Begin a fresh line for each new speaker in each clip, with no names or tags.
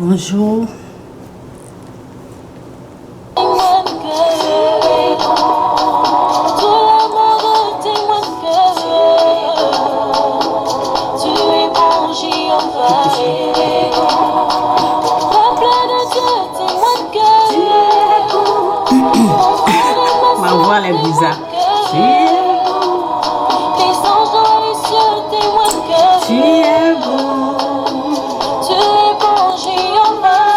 Bonjour. Ma voix est bizarre. Tu es bon.
Tu es bon, Jéhovah.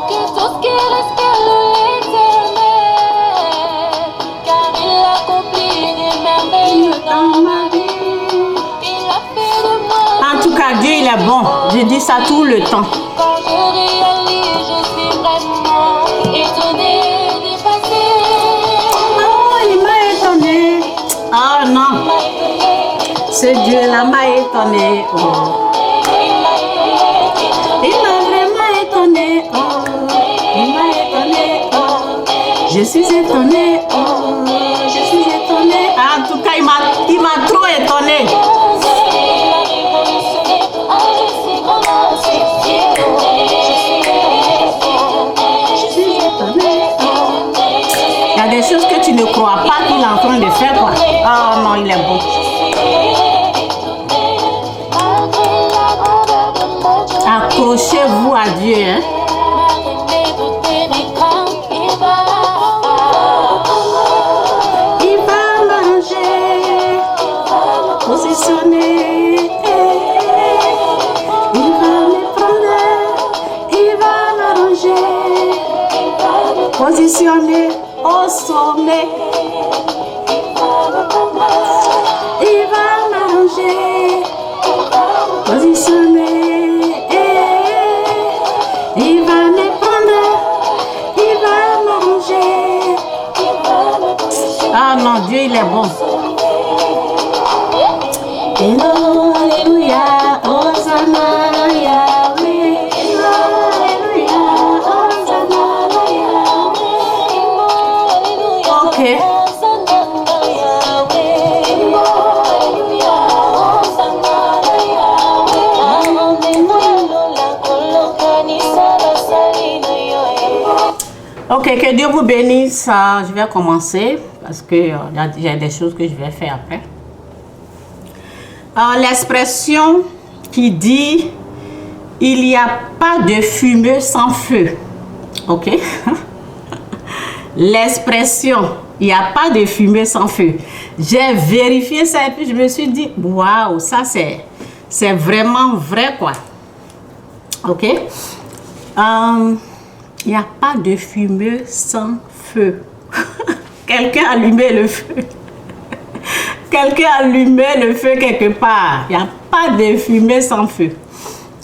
Que tout ce qui respire l'Éternel, car il accomplit des merveilles dans ma vie. Il a fait de moi.
En tout cas, Dieu, il est bon. Je dis ça tout le temps.
Quand je réalise, je suis vraiment étonnée, dépassée.
Oh, il m'a étonné. Oh non. Ce Dieu-là m'a étonné. Oh. Il m'a vraiment étonné. Oh. Il m'a étonné. Oh. Je suis étonnée. Oh. Je suis étonnée. En tout cas, il m'a trop étonné. Il y a des choses que tu ne crois pas qu'il est en train de faire, quoi. Oh non, il est bon. Accrochez-vous à Dieu, hein. Il va manger, positionner. Il va me prendre, il va m'arranger, positionner au sommet. Il va m'arranger, positionner. Il va me prendre, il va m'arranger. Ah non, Dieu il est bon. Hello, alléluia, Hosanna, Yahweh. Hello, alléluia, Hosanna, Yahweh. Ok. Ok, que Dieu vous bénisse. Je vais commencer parce que j'ai des choses que je vais faire après. L'expression qui dit il n'y a pas de fumée sans feu. Ok. L'expression il n'y a pas de fumée sans feu. J'ai vérifié ça et puis je me suis dit waouh, ça c'est vraiment vrai, quoi. Ok. Il n'y a pas de fumée sans feu. Quelqu'un allumait le feu. Quelqu'un allumait le feu quelque part. Il n'y a pas de fumée sans feu.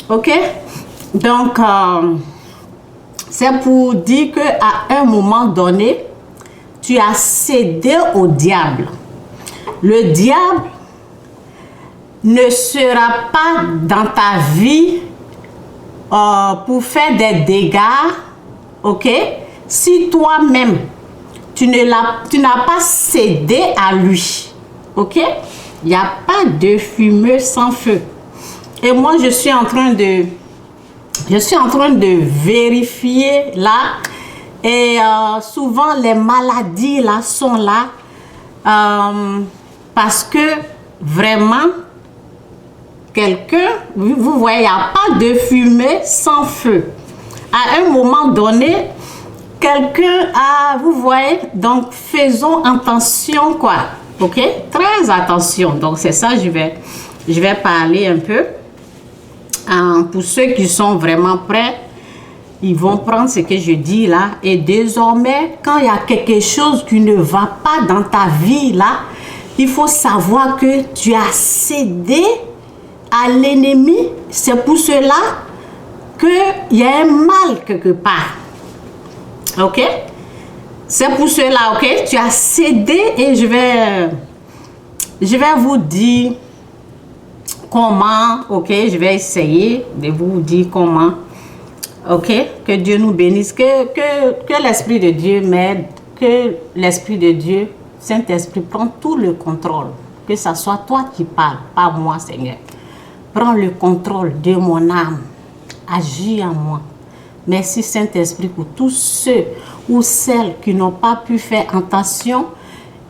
Ok? Donc, c'est pour dire qu'à un moment donné, tu as cédé au diable. Le diable ne sera pas dans ta vie pour faire des dégâts. Ok, si toi-même tu n'as pas cédé à lui, ok, il n'y a pas de fumée sans feu. Et moi je suis en train de vérifier là, et souvent les maladies là sont là parce que vraiment quelqu'un, vous voyez, il n'y a pas de fumée sans feu. À un moment donné, quelqu'un a, vous voyez, donc faisons attention, quoi. Ok, très attention. Donc c'est ça, je vais parler un peu. Pour ceux qui sont vraiment prêts, ils vont prendre ce que je dis là. Et désormais, quand il y a quelque chose qui ne va pas dans ta vie là, il faut savoir que tu as cédé à l'ennemi. C'est pour cela qu'il y a un mal quelque part. Ok? C'est pour cela, ok? Tu as cédé et je vais vous dire comment, ok? Je vais essayer de vous dire comment. Ok? Que Dieu nous bénisse. Que l'Esprit de Dieu m'aide. Que l'Esprit de Dieu, Saint-Esprit, prend tout le contrôle. Que ce soit toi qui parles, pas moi, Seigneur. Prends le contrôle de mon âme. agis en moi. Merci Saint-Esprit pour tous ceux ou celles qui n'ont pas pu faire attention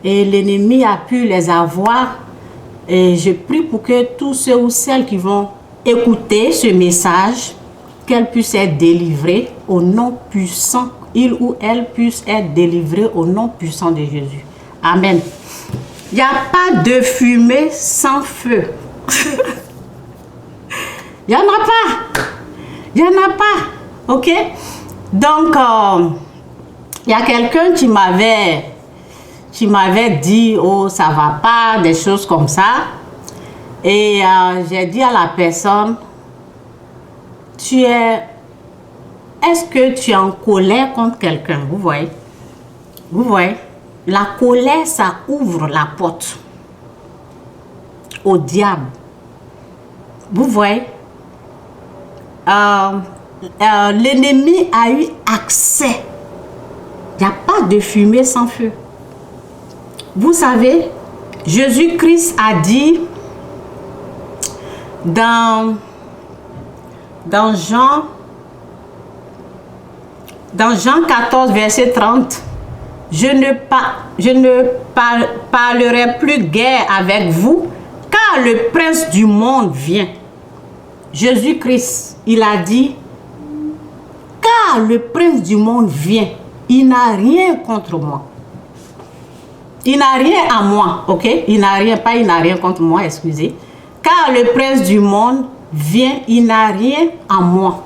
et l'ennemi a pu les avoir. Et je prie pour que tous ceux ou celles qui vont écouter ce message, qu'elles puissent être délivrées au nom puissant, il ou elle puisse être délivré au nom puissant de Jésus. Amen. Il n'y a pas de fumée sans feu. Il n'y en a pas. Il n'y en a pas. Ok? Donc, il y a quelqu'un qui m'avait dit, oh, ça va pas, des choses comme ça. Et j'ai dit à la personne, est-ce que tu es en colère contre quelqu'un? Vous voyez? Vous voyez? La colère, ça ouvre la porte au diable. Vous voyez? L'ennemi a eu accès. Il n'y a pas de fumée sans feu. Vous savez, Jésus-Christ a dit dans Jean 14, verset 30, je ne parlerai plus guère avec vous, car le prince du monde vient. Jésus-Christ, il a dit, car le prince du monde vient, il n'a rien contre moi. Il n'a rien à moi, ok? Il n'a rien contre moi, excusez. Car le prince du monde vient, il n'a rien à moi.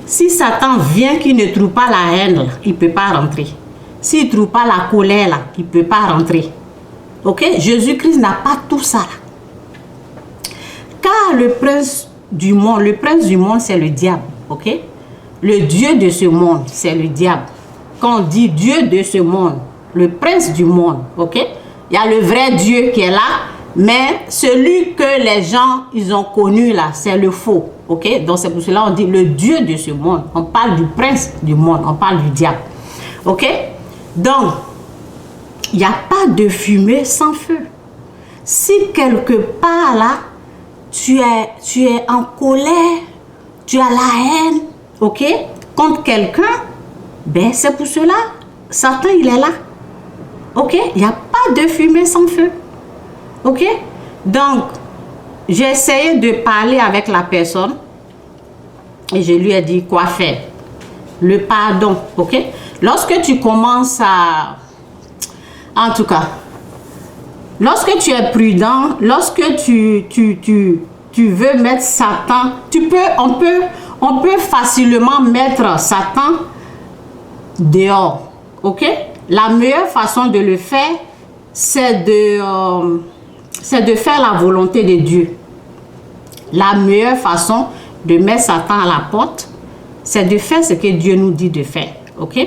Si Satan vient qui ne trouve pas la haine, là, il ne peut pas rentrer. S'il ne trouve pas la colère, là, il ne peut pas rentrer. Ok? Jésus-Christ n'a pas tout ça. Là. Car le prince du monde, c'est le diable. Ok? Le Dieu de ce monde, c'est le diable. Quand on dit Dieu de ce monde, le prince du monde, ok? Il y a le vrai Dieu qui est là, mais celui que les gens, ils ont connu là, c'est le faux, ok? Donc c'est pour cela qu'on dit le Dieu de ce monde. On parle du prince du monde, on parle du diable, ok? Donc, il n'y a pas de fumée sans feu. Si quelque part là, tu es en colère, tu as la haine, ok? Contre quelqu'un, ben c'est pour cela, Satan il est là. Ok? Il n'y a pas de fumée sans feu. Ok? Donc, j'ai essayé de parler avec la personne et je lui ai dit quoi faire. Le pardon. Ok? Lorsque tu commences à... En tout cas, lorsque tu es prudent, lorsque tu veux mettre Satan, on peut facilement mettre Satan dehors. Ok? La meilleure façon de le faire, c'est de faire la volonté de Dieu. La meilleure façon de mettre Satan à la porte, c'est de faire ce que Dieu nous dit de faire. Ok?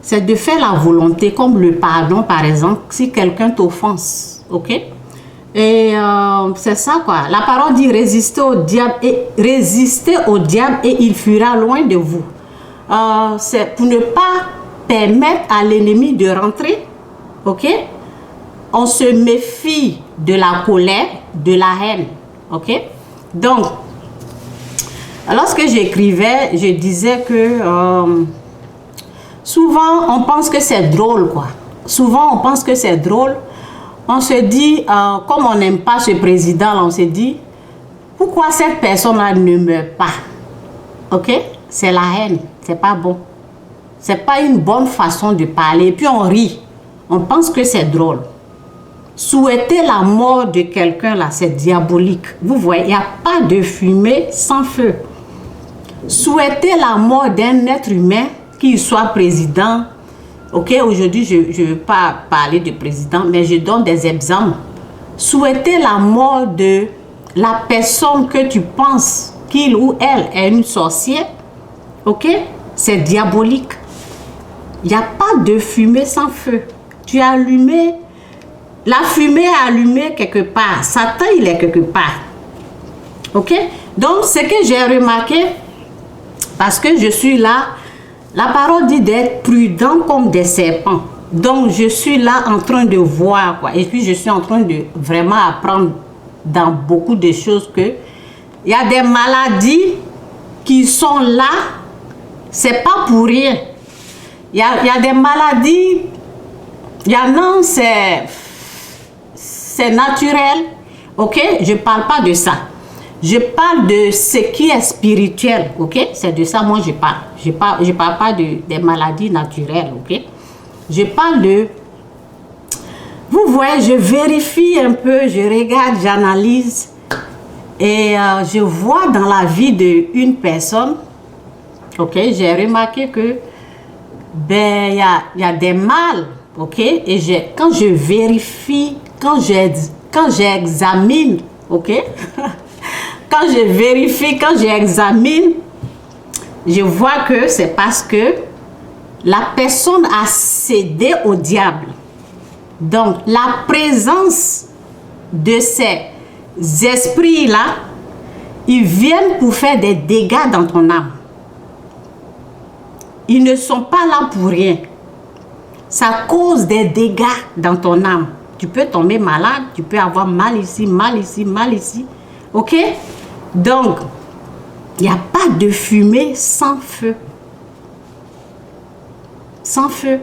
C'est de faire la volonté, comme le pardon, par exemple, si quelqu'un t'offense. Ok? Et c'est ça, quoi. La parole dit résister au diable et il fuira loin de vous. C'est pour ne pas permettre à l'ennemi de rentrer, ok? On se méfie de la colère, de la haine, ok? Donc, lorsque j'écrivais, je disais que souvent on pense que c'est drôle, quoi. Souvent on pense que c'est drôle. On se dit, comme on n'aime pas ce président, on se dit, pourquoi cette personne-là ne meurt pas? Ok? C'est la haine, c'est pas bon. C'est pas une bonne façon de parler. Et puis on rit. On pense que c'est drôle. Souhaiter la mort de quelqu'un là, c'est diabolique. Vous voyez, il n'y a pas de fumée sans feu. Souhaiter la mort d'un être humain, qu'il soit président. Ok, aujourd'hui, je ne veux pas parler de président, mais je donne des exemples. Souhaiter la mort de la personne que tu penses qu'il ou elle est une sorcière, ok, c'est diabolique. Il n'y a pas de fumée sans feu. Tu as allumé, la fumée est allumée quelque part. Satan, il est quelque part. Ok? Donc, ce que j'ai remarqué, parce que je suis là, la parole dit d'être prudent comme des serpents. Donc, je suis là en train de voir, quoi. Et puis, je suis en train de vraiment apprendre dans beaucoup de choses que il y a des maladies qui sont là, c'est pas pour rien. Il y a des maladies, il y en a, c'est naturel, ok? Je parle pas de ça. Je parle de ce qui est spirituel, ok? C'est de ça moi je parle. Je parle pas des maladies naturelles, ok? Je parle de... Vous voyez, je vérifie un peu, je regarde, j'analyse et je vois dans la vie d'une personne, ok? J'ai remarqué que ben il y a des mal, ok? Et quand je vérifie, quand j'examine, ok? Quand je vérifie, quand j'examine, je vois que c'est parce que la personne a cédé au diable. Donc, la présence de ces esprits-là, ils viennent pour faire des dégâts dans ton âme. Ils ne sont pas là pour rien. Ça cause des dégâts dans ton âme. Tu peux tomber malade, tu peux avoir mal ici, mal ici, mal ici. Ok? Donc, il n'y a pas de fumée sans feu. Sans feu.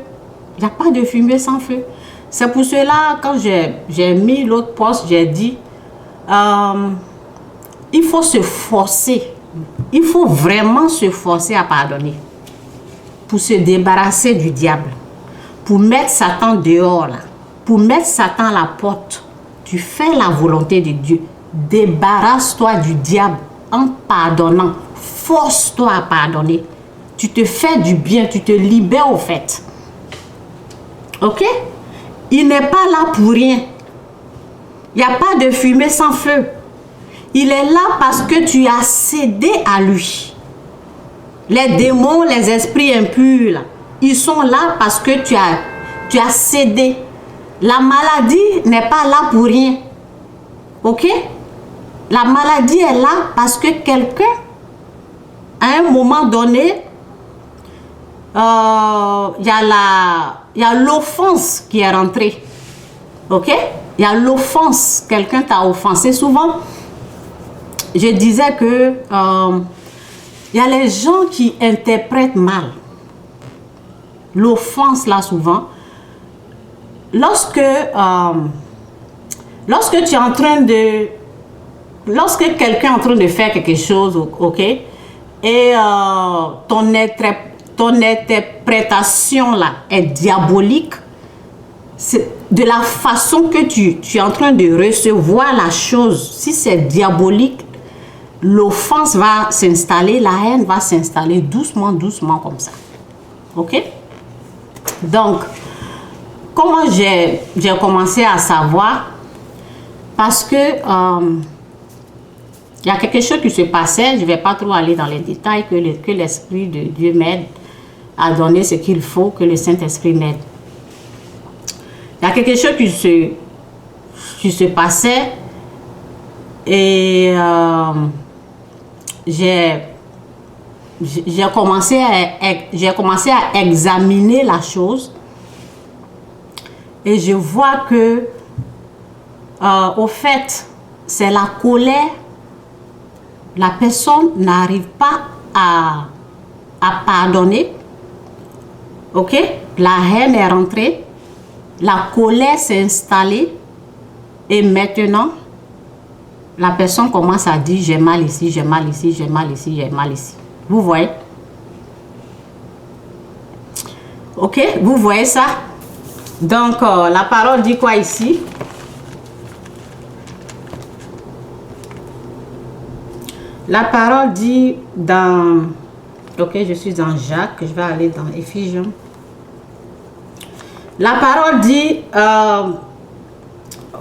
Il n'y a pas de fumée sans feu. C'est pour cela, quand j'ai mis l'autre poste, j'ai dit, il faut se forcer. Il faut vraiment se forcer à pardonner. Pour se débarrasser du diable. Pour mettre Satan dehors, là. Pour mettre Satan à la porte. Tu fais la volonté de Dieu. Débarrasse-toi du diable en pardonnant. Force-toi à pardonner. Tu te fais du bien, tu te libères au fait. Ok? Il n'est pas là pour rien. Il n'y a pas de fumée sans feu. Il est là parce que tu as cédé à lui. Les démons, les esprits impurs, là, ils sont là parce que tu as cédé. La maladie n'est pas là pour rien. Ok? La maladie est là parce que quelqu'un, à un moment donné, il y a l'offense qui est rentrée. Ok? Il y a l'offense. Quelqu'un t'a offensé. Souvent, je disais que il y a les gens qui interprètent mal. L'offense, là, souvent. Lorsque tu es en train de... Lorsque quelqu'un est en train de faire quelque chose, ok? Et ton interprétation, là, est diabolique. C'est de la façon que tu es en train de recevoir la chose. Si c'est diabolique, l'offense va s'installer, la haine va s'installer doucement, doucement comme ça. Ok? Donc, comment j'ai commencé à savoir? Parce que il y a quelque chose qui se passait, je ne vais pas trop aller dans les détails, que l'Esprit de Dieu m'aide à donner ce qu'il faut, que le Saint-Esprit m'aide. Il y a quelque chose qui se passait et j'ai commencé à examiner la chose et je vois que au fait c'est la colère. La personne n'arrive pas à pardonner. Ok? La haine est rentrée, la colère s'est installée et maintenant la personne commence à dire j'ai mal ici, j'ai mal ici, j'ai mal ici, j'ai mal ici. Vous voyez? Ok? Vous voyez ça? Donc la parole dit quoi ici? La parole dit dans... Ok, je suis dans Jacques, je vais aller dans Éphésiens. La parole dit...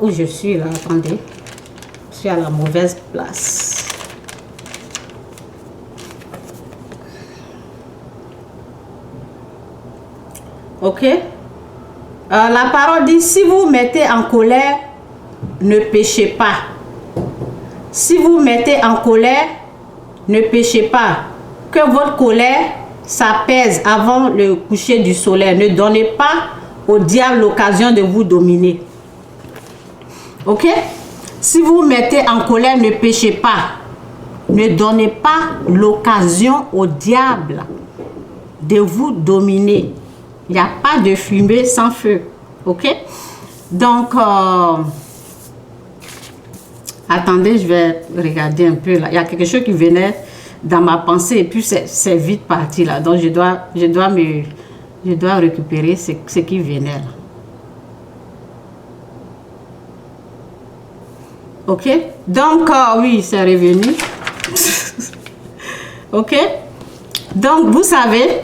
où je suis là, attendez. Je suis à la mauvaise place. Ok. La parole dit, si vous mettez en colère, ne péchez pas. Si vous mettez en colère, ne péchez pas. Que votre colère s'apaise avant le coucher du soleil. Ne donnez pas au diable l'occasion de vous dominer. Ok? Si vous mettez en colère, ne péchez pas. Ne donnez pas l'occasion au diable de vous dominer. Il n'y a pas de fumée sans feu. Ok? Donc, attendez, je vais regarder un peu là. Il y a quelque chose qui venait dans ma pensée et puis c'est vite parti là. Donc, je dois récupérer ce qui venait là. Ok? Donc, oui, c'est revenu. Ok? Donc, vous savez,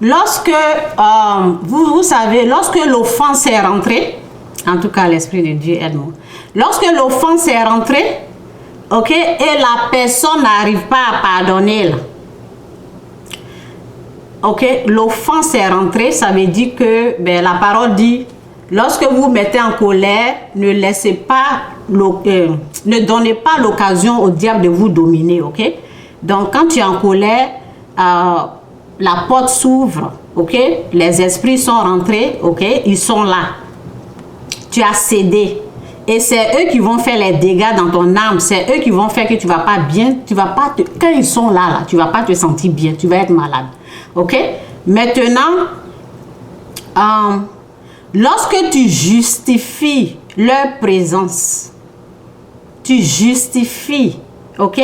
lorsque, vous savez, lorsque l'offense est rentrée, en tout cas l'Esprit de Dieu aide-moi, lorsque l'offense est rentrée, ok, et la personne n'arrive pas à pardonner, là, ok, l'offense est rentrée, ça veut dire que, ben, la parole dit, lorsque vous mettez en colère, ne laissez pas, ne donnez pas l'occasion au diable de vous dominer, ok? Donc, quand tu es en colère, la porte s'ouvre, ok? Les esprits sont rentrés, ok? Ils sont là. Tu as cédé. Et c'est eux qui vont faire les dégâts dans ton âme. C'est eux qui vont faire que tu ne vas pas bien. Tu vas pas quand ils sont là, tu ne vas pas te sentir bien. Tu vas être malade. Ok? Maintenant, lorsque tu justifies leur présence, tu justifies, ok?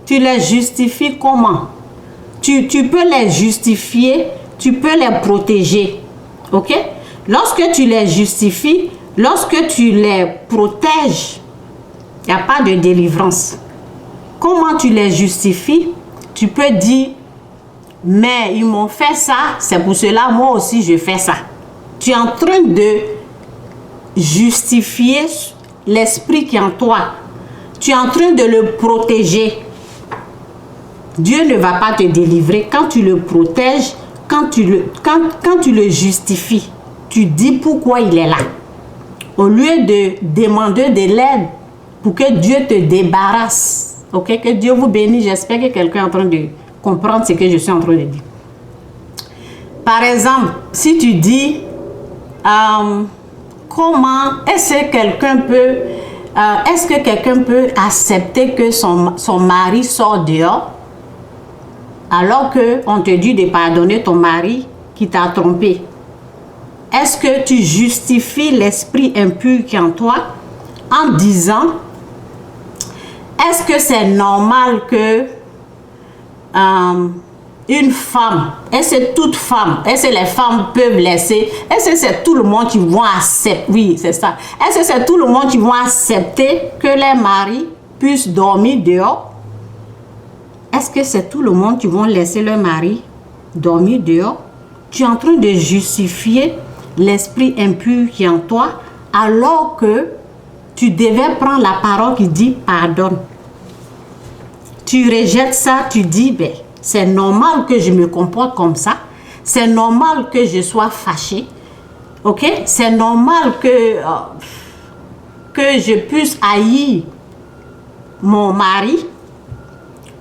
Tu les justifies comment? Tu peux les justifier, tu peux les protéger, ok? Lorsque tu les justifies, lorsque tu les protèges, il n'y a pas de délivrance. Comment tu les justifies? Tu peux dire, mais ils m'ont fait ça, c'est pour cela, moi aussi je fais ça. Tu es en train de justifier l'esprit qui est en toi. Tu es en train de le protéger. Dieu ne va pas te délivrer quand tu le protèges, quand tu le justifies. Tu dis pourquoi il est là. Au lieu de demander de l'aide pour que Dieu te débarrasse. Ok, que Dieu vous bénisse. J'espère que quelqu'un est en train de comprendre ce que je suis en train de dire. Par exemple, si tu dis, comment est-ce que quelqu'un peut accepter que son mari sort dehors alors qu'on te dit de pardonner ton mari qui t'a trompé? Est-ce que tu justifies l'esprit impur qui est en toi en disant, est-ce que c'est normal que une femme, est-ce que toute femme, est-ce que les femmes peuvent laisser, est-ce que c'est tout le monde qui vont accepter, oui c'est ça, est-ce que c'est tout le monde qui vont accepter que les maris puissent dormir dehors? Est-ce que c'est tout le monde qui vont laisser leur mari dormir dehors? Tu es en train de justifier l'esprit impur qui est en toi alors que tu devais prendre la parole qui dit pardonne. Tu rejettes ça, tu dis, ben, c'est normal que je me comporte comme ça. C'est normal que je sois fâchée. Ok? C'est normal que je puisse haïr mon mari.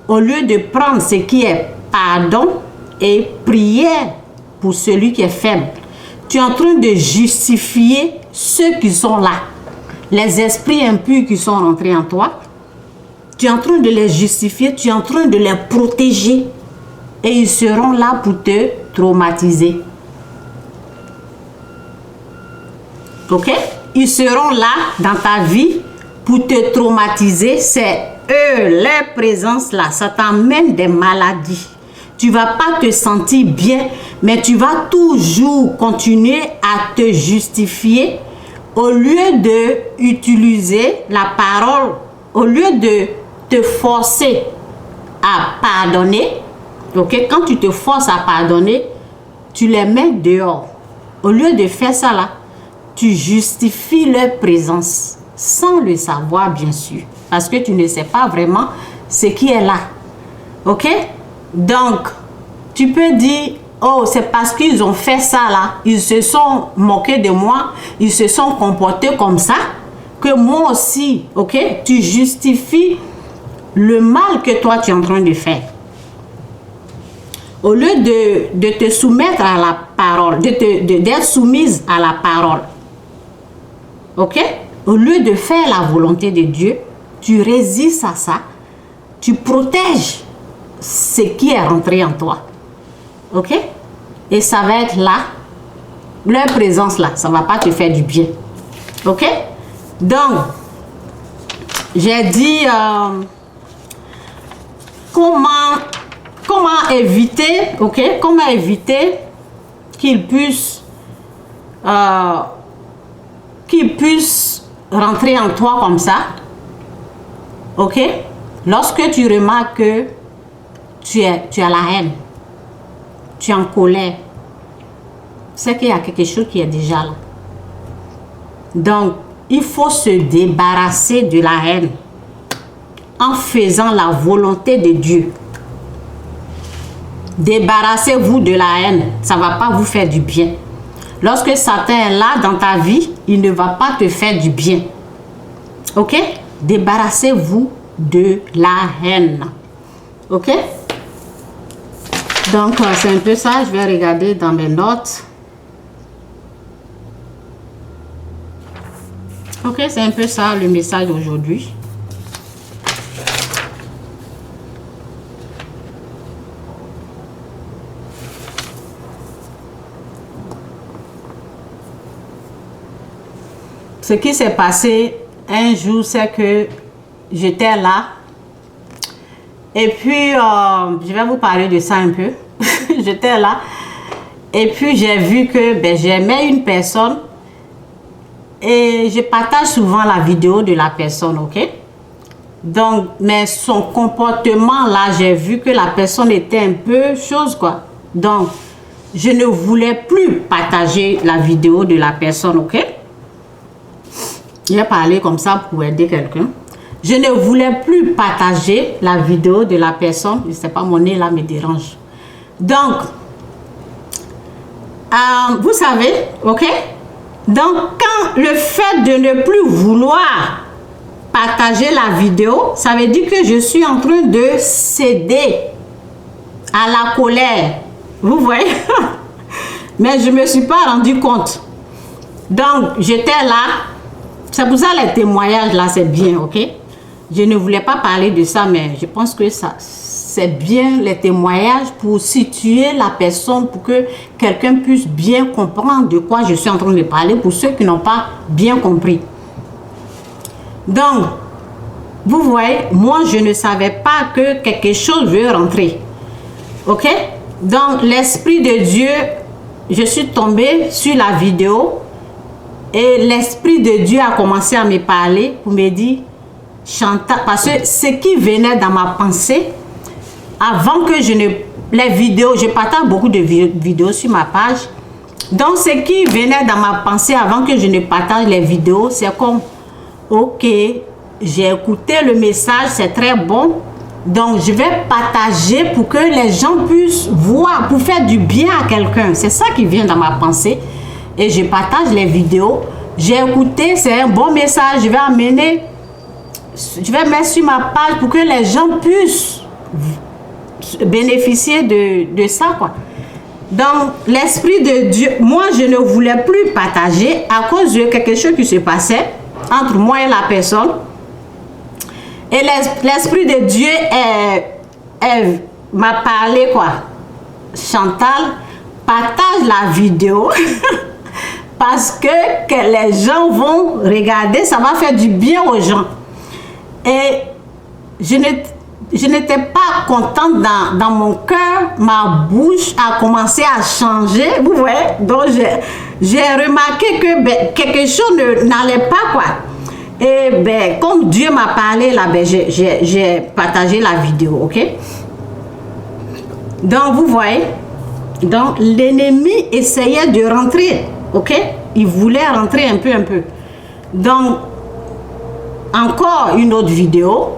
Au lieu de prendre ce qui est pardon et prière pour celui qui est faible. Tu es en train de justifier ceux qui sont là. Les esprits impurs qui sont rentrés en toi. Tu es en train de les justifier, tu es en train de les protéger. Et ils seront là pour te traumatiser. Ok? Ils seront là dans ta vie pour te traumatiser. C'est eux, leur présence là, ça t'amène des maladies. Tu ne vas pas te sentir bien, mais tu vas toujours continuer à te justifier au lieu de utiliser la parole, au lieu de te forcer à pardonner. Ok, quand tu te forces à pardonner, tu les mets dehors. Au lieu de faire ça là, tu justifies leur présence sans le savoir bien sûr, parce que tu ne sais pas vraiment ce qui est là. Ok, donc tu peux dire, oh c'est parce qu'ils ont fait ça là, ils se sont moqués de moi, ils se sont comportés comme ça, que moi aussi, ok, tu justifies le mal que toi tu es en train de faire. Au lieu de te soumettre à la parole, d'être soumise à la parole, ok? Au lieu de faire la volonté de Dieu, tu résistes à ça, tu protèges ce qui est rentré en toi, ok? Et ça va être là, leur présence là, ça ne va pas te faire du bien, ok? Donc, j'ai dit comment éviter, ok? Comment éviter qu'ils puissent rentrer en toi comme ça, ok? Lorsque tu remarques que tu as la haine, tu es en colère, c'est qu'il y a quelque chose qui est déjà là. Donc, il faut se débarrasser de la haine en faisant la volonté de Dieu. Débarrassez-vous de la haine, ça ne va pas vous faire du bien. Lorsque Satan est là dans ta vie, il ne va pas te faire du bien. Ok? Débarrassez-vous de la haine. Ok? Donc, c'est un peu ça. Je vais regarder dans mes notes. Ok, c'est un peu ça le message aujourd'hui. Ce qui s'est passé un jour, c'est que j'étais là. Et puis, je vais vous parler de ça un peu. J'étais là. Et puis, j'ai vu que j'aimais une personne. Et je partage souvent la vidéo de la personne, ok? Donc, mais son comportement là, j'ai vu que la personne était un peu chose, quoi. Donc, je ne voulais plus partager la vidéo de la personne, ok? J'ai parlé comme ça pour aider quelqu'un. Je ne voulais plus partager la vidéo de la personne. Je ne sais pas, mon nez là me dérange. Donc, vous savez, ok? Donc, quand le fait de ne plus vouloir partager la vidéo, ça veut dire que je suis en train de céder à la colère. Vous voyez? Mais je ne me suis pas rendu compte. Donc, j'étais là. C'est pour ça les témoignages là, c'est bien, ok? Je ne voulais pas parler de ça, mais je pense que ça, c'est bien les témoignages pour situer la personne, pour que quelqu'un puisse bien comprendre de quoi je suis en train de parler, pour ceux qui n'ont pas bien compris. Donc, vous voyez, moi, je ne savais pas que quelque chose veut rentrer. Ok? Donc, l'Esprit de Dieu, je suis tombée sur la vidéo et l'Esprit de Dieu a commencé à me parler pour me dire, Chantal, parce que ce qui venait dans ma pensée, avant que je ne... Les vidéos, je partage beaucoup de vidéos sur ma page. Donc, ce qui venait dans ma pensée avant que je ne partage les vidéos, c'est comme, ok, j'ai écouté le message, c'est très bon. Donc, je vais partager pour que les gens puissent voir, pour faire du bien à quelqu'un. C'est ça qui vient dans ma pensée. Et je partage les vidéos. J'ai écouté, c'est un bon message. Je vais amener, je vais mettre sur ma page pour que les gens puissent bénéficier de ça, quoi. Donc, l'Esprit de Dieu, moi, je ne voulais plus partager à cause de quelque chose qui se passait entre moi et la personne. Et l'Esprit de Dieu m'a parlé, quoi. Chantal, partage la vidéo parce que les gens vont regarder, ça va faire du bien aux gens. Et je n'étais pas contente dans mon cœur, ma bouche a commencé à changer, vous voyez. Donc, j'ai remarqué que quelque chose n'allait pas, quoi. Et comme Dieu m'a parlé, là, j'ai partagé la vidéo, ok? Donc, vous voyez, donc l'ennemi essayait de rentrer, ok? Il voulait rentrer un peu. Donc, encore une autre vidéo.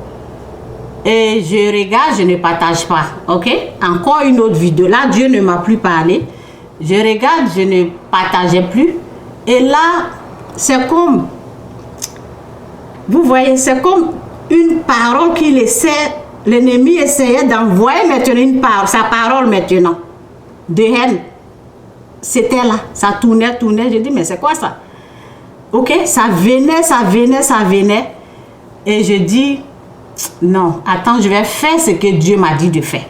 Et je regarde, je ne partage pas, ok? Encore une autre vidéo. Là, Dieu ne m'a plus parlé. Je regarde, je ne partageais plus. Et là, c'est comme... Vous voyez, c'est comme une parole qui laissait l'ennemi essayait d'envoyer maintenant sa parole maintenant, de haine. C'était là, ça tournait. Je dis, mais c'est quoi ça? Ok, ça venait. Et je dis, non, attends, je vais faire ce que Dieu m'a dit de faire.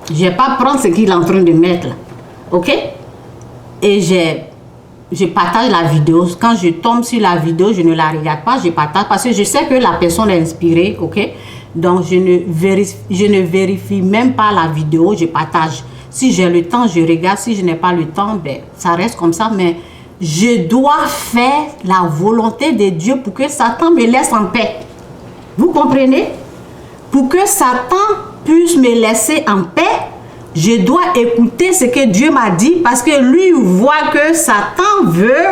Je ne vais pas prendre ce qu'il est en train de mettre là. Ok? Et je partage la vidéo. Quand je tombe sur la vidéo, je ne la regarde pas, je partage parce que je sais que la personne est inspirée. Ok? Donc, je ne vérifie même pas la vidéo, je partage. Si j'ai le temps, je regarde. Si je n'ai pas le temps, ben, ça reste comme ça. Mais je dois faire la volonté de Dieu pour que Satan me laisse en paix. Vous comprenez? Pour que Satan puisse me laisser en paix, je dois écouter ce que Dieu m'a dit parce que lui voit que Satan veut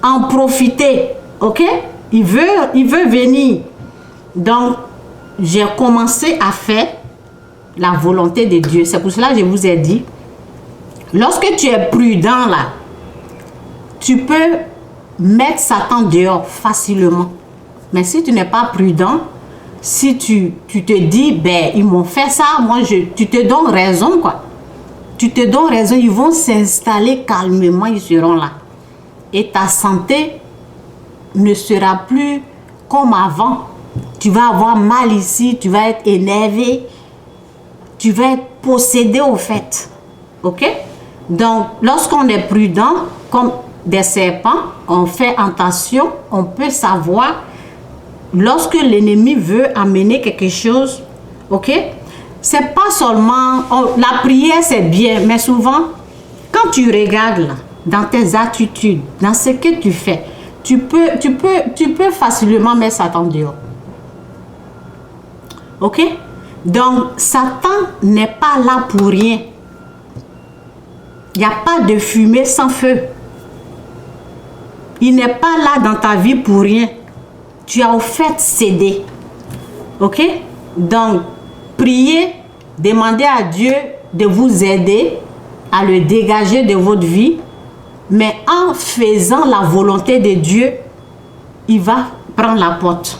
en profiter. Ok? Il veut venir. Donc, j'ai commencé à faire la volonté de Dieu. C'est pour cela que je vous ai dit, lorsque tu es prudent là, tu peux mettre Satan dehors facilement. Mais si tu n'es pas prudent, si tu te dis, ben, ils m'ont fait ça, tu te donnes raison, quoi. Tu te donnes raison, ils vont s'installer calmement, ils seront là. Et ta santé ne sera plus comme avant. Tu vas avoir mal ici, tu vas être énervé, tu vas être possédé au fait. Ok? Donc, lorsqu'on est prudent, comme des serpents, on fait attention, on peut savoir lorsque l'ennemi veut amener quelque chose. Ok? C'est pas seulement la prière, c'est bien, mais souvent quand tu regardes là, dans tes attitudes, dans ce que tu fais, tu peux facilement mettre Satan dehors. Ok? Donc Satan n'est pas là pour rien. Il n'y a pas de fumée sans feu. Il n'est pas là dans ta vie pour rien. Tu as au fait cédé. Ok? Donc, priez, demandez à Dieu de vous aider à le dégager de votre vie. Mais en faisant la volonté de Dieu, il va prendre la porte.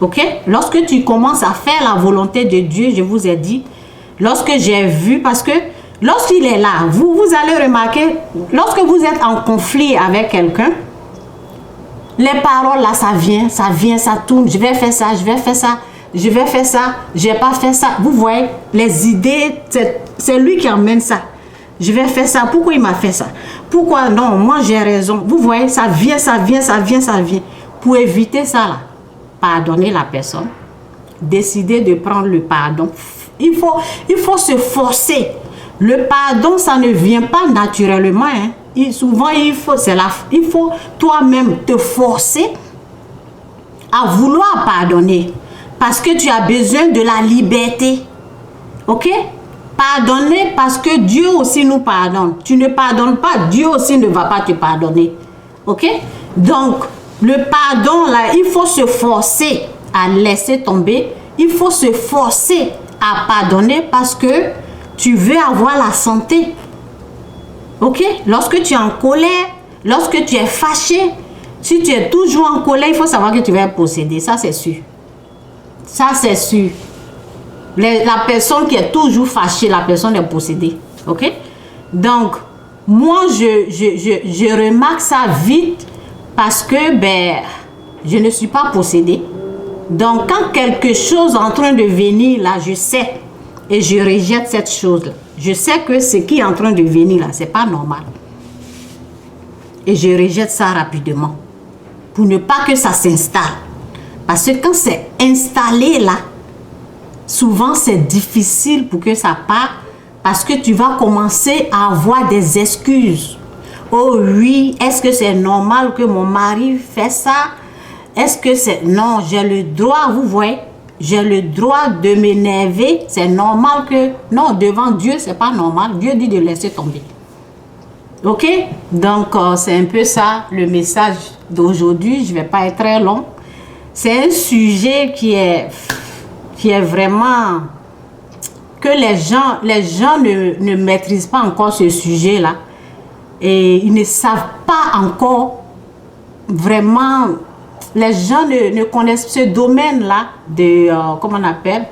Ok? Lorsque tu commences à faire la volonté de Dieu, je vous ai dit, lorsque j'ai vu, parce que lorsqu'il est là, vous allez remarquer, lorsque vous êtes en conflit avec quelqu'un, les paroles là, ça vient, ça tourne, je vais faire ça, je vais faire ça, je vais faire ça, je n'ai pas fait ça. Vous voyez, les idées, c'est lui qui emmène ça. Je vais faire ça, pourquoi il m'a fait ça? Pourquoi non, moi j'ai raison. Vous voyez, ça vient. Pour éviter ça là, pardonner la personne, décider de prendre le pardon. Il faut se forcer. Le pardon, ça ne vient pas naturellement. Hein. Souvent, il faut toi-même te forcer à vouloir pardonner. Parce que tu as besoin de la liberté. Ok? Pardonner parce que Dieu aussi nous pardonne. Tu ne pardonnes pas, Dieu aussi ne va pas te pardonner. Ok? Donc, le pardon, là, il faut se forcer à laisser tomber. Il faut se forcer à pardonner parce que tu veux avoir la santé. Ok? Lorsque tu es en colère, lorsque tu es fâché, si tu es toujours en colère, il faut savoir que tu vas être possédé. Ça, c'est sûr. Ça, c'est sûr. La personne qui est toujours fâchée, la personne est possédée. Ok? Donc, moi, je remarque ça vite parce que, ben, je ne suis pas possédée. Donc, quand quelque chose est en train de venir, là, je sais. Et je rejette cette chose-là. Je sais que ce qui est en train de venir, là, c'est pas normal. Et je rejette ça rapidement. Pour ne pas que ça s'installe. Parce que quand c'est installé, là, souvent, c'est difficile pour que ça parte parce que tu vas commencer à avoir des excuses. Oh oui, est-ce que c'est normal que mon mari fait ça? Est-ce que c'est... Non, j'ai le droit, vous voyez, j'ai le droit de m'énerver. C'est normal que... Non, devant Dieu, c'est pas normal. Dieu dit de laisser tomber. Ok? Donc, c'est un peu ça, le message d'aujourd'hui. Je ne vais pas être très long. C'est un sujet qui est vraiment que les gens ne maîtrisent pas encore ce sujet-là et ils ne savent pas encore vraiment les gens ne connaissent ce domaine-là de, comment on appelle,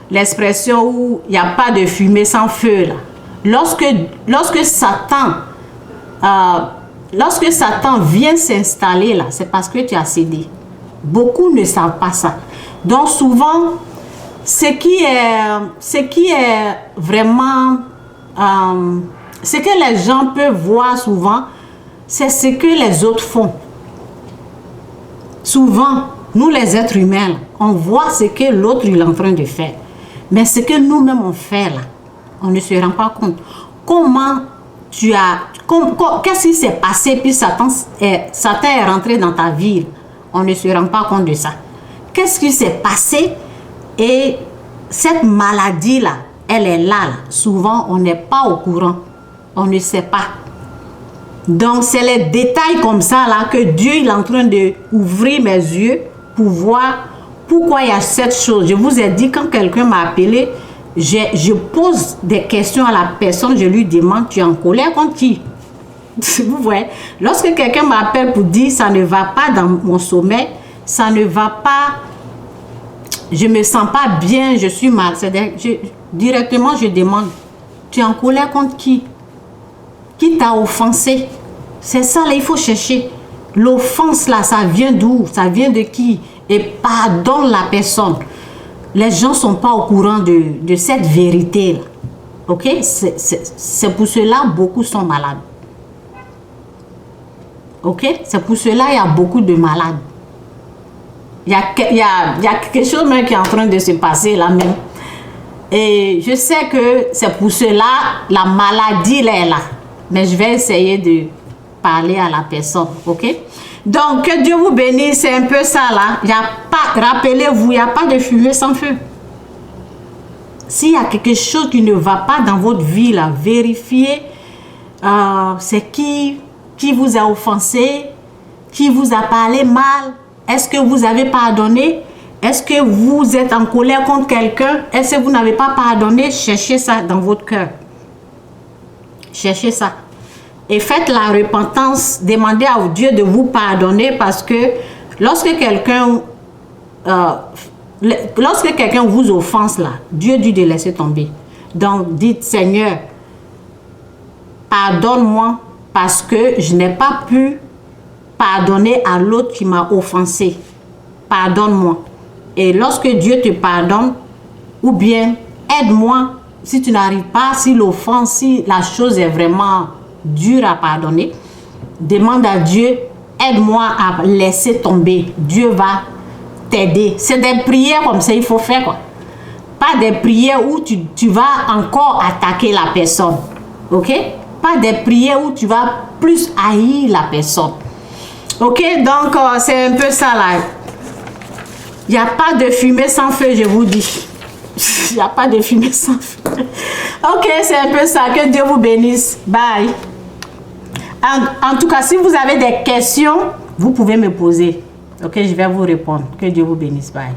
l'expression où il n'y a pas de fumée sans feu. Là. Lorsque Satan vient s'installer là, c'est parce que tu as cédé. Beaucoup ne savent pas ça. Donc souvent, ce qui est vraiment, ce que les gens peuvent voir souvent, c'est ce que les autres font. Souvent, nous les êtres humains, on voit ce que l'autre est en train de faire. Mais ce que nous-mêmes on fait là, on ne se rend pas compte. Comment tu as... Qu'est-ce qui s'est passé puis Satan est rentré dans ta vie? On ne se rend pas compte de ça. Qu'est-ce qui s'est passé? Et cette maladie-là, elle est là. Souvent, on n'est pas au courant. On ne sait pas. Donc, c'est les détails comme ça là que Dieu est en train d'ouvrir mes yeux pour voir pourquoi il y a cette chose. Je vous ai dit, quand quelqu'un m'a appelé, je pose des questions à la personne, je lui demande, tu es en colère contre qui? Vous voyez, lorsque quelqu'un m'appelle pour dire ça ne va pas dans mon sommeil, ça ne va pas, je me sens pas bien, je suis mal, directement je demande, tu es en colère contre qui? Qui t'a offensé? C'est ça là, il faut chercher. L'offense là, ça vient d'où? Ça vient de qui? Et pardonne la personne. Les gens ne sont pas au courant de cette vérité là. Ok? C'est pour cela beaucoup sont malades. Ok? C'est pour cela il y a beaucoup de malades. Il y a quelque chose même qui est en train de se passer là même. Et je sais que c'est pour cela la maladie là est là. Mais je vais essayer de parler à la personne. Ok? Donc, que Dieu vous bénisse. C'est un peu ça là. Il y a pas, rappelez-vous, il n'y a pas de fumée sans feu. S'il y a quelque chose qui ne va pas dans votre vie là, vérifiez c'est qui vous a offensé, qui vous a parlé mal. Est-ce que vous avez pardonné? Est-ce que vous êtes en colère contre quelqu'un? Est-ce que vous n'avez pas pardonné? Cherchez ça dans votre cœur. Cherchez ça. Et faites la repentance. Demandez à Dieu de vous pardonner parce que lorsque quelqu'un vous offense là, Dieu dit de laisser tomber. Donc dites, Seigneur, pardonne-moi parce que je n'ai pas pu pardonner à l'autre qui m'a offensé. Pardonne-moi. Et lorsque Dieu te pardonne, ou bien aide-moi, si tu n'arrives pas, si l'offense, si la chose est vraiment dure à pardonner, demande à Dieu, aide-moi à laisser tomber. Dieu va t'aider. C'est des prières comme ça, il faut faire quoi. Pas des prières où tu vas encore attaquer la personne. Ok? Pas des prières où tu vas plus haïr la personne. Ok? Donc, c'est un peu ça là. Il n'y a pas de fumée sans feu, je vous dis. Il n'y a pas de fumée sans feu. Ok, c'est un peu ça. Que Dieu vous bénisse. Bye. En tout cas, si vous avez des questions, vous pouvez me poser. Ok, je vais vous répondre. Que Dieu vous bénisse. Bye.